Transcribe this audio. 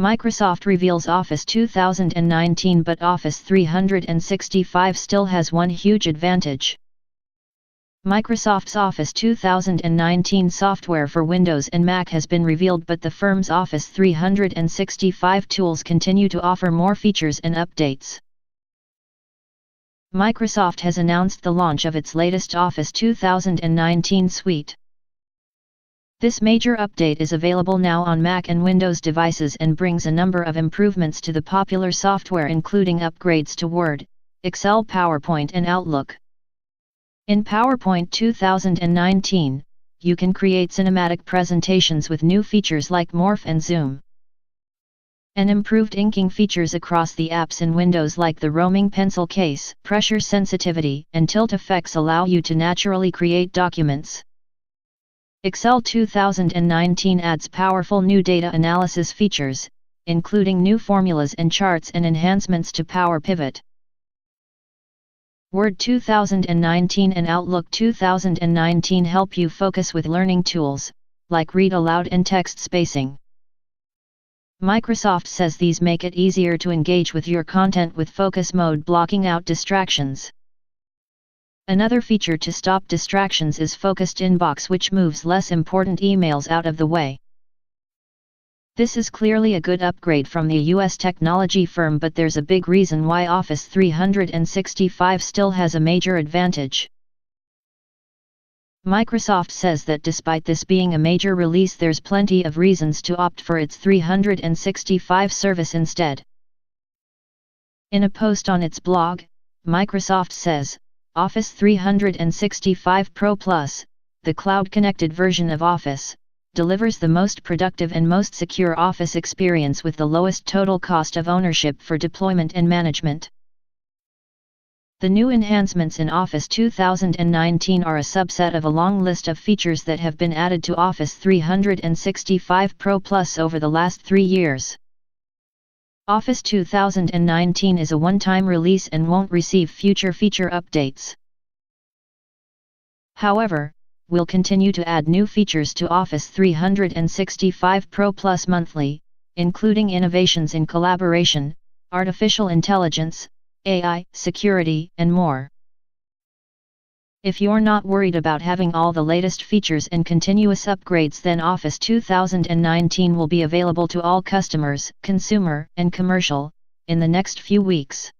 Microsoft reveals Office 2019, but Office 365 still has one huge advantage. Microsoft's Office 2019 software for Windows and Mac has been revealed, but the firm's Office 365 tools continue to offer more features and updates. Microsoft has announced the launch of its latest Office 2019 suite. This major update is available now on Mac and Windows devices and brings a number of improvements to the popular software, including upgrades to Word, Excel, PowerPoint and Outlook. In PowerPoint 2019, you can create cinematic presentations with new features like Morph and Zoom. And improved inking features across the apps in Windows like the roaming pencil case, pressure sensitivity, and tilt effects allow you to naturally create documents. Excel 2019 adds powerful new data analysis features, including new formulas and charts and enhancements to Power Pivot. Word 2019 and Outlook 2019 help you focus with learning tools, like read aloud and text spacing. Microsoft says these make it easier to engage with your content with focus mode, blocking out distractions. Another feature to stop distractions is Focused Inbox, which moves less important emails out of the way. This is clearly a good upgrade from the US technology firm, but there's a big reason why Office 365 still has a major advantage. Microsoft says that despite this being a major release, there's plenty of reasons to opt for its 365 service instead. In a post on its blog, Microsoft says, Office 365 Pro Plus, the cloud-connected version of Office, delivers the most productive and most secure Office experience with the lowest total cost of ownership for deployment and management. The new enhancements in Office 2019 are a subset of a long list of features that have been added to Office 365 Pro Plus over the last 3 years. Office 2019 is a one-time release and won't receive future feature updates. However, we'll continue to add new features to Office 365 Pro Plus monthly, including innovations in collaboration, artificial intelligence, AI, security, and more. If you're not worried about having all the latest features and continuous upgrades, then Office 2019 will be available to all customers, consumer and commercial, in the next few weeks.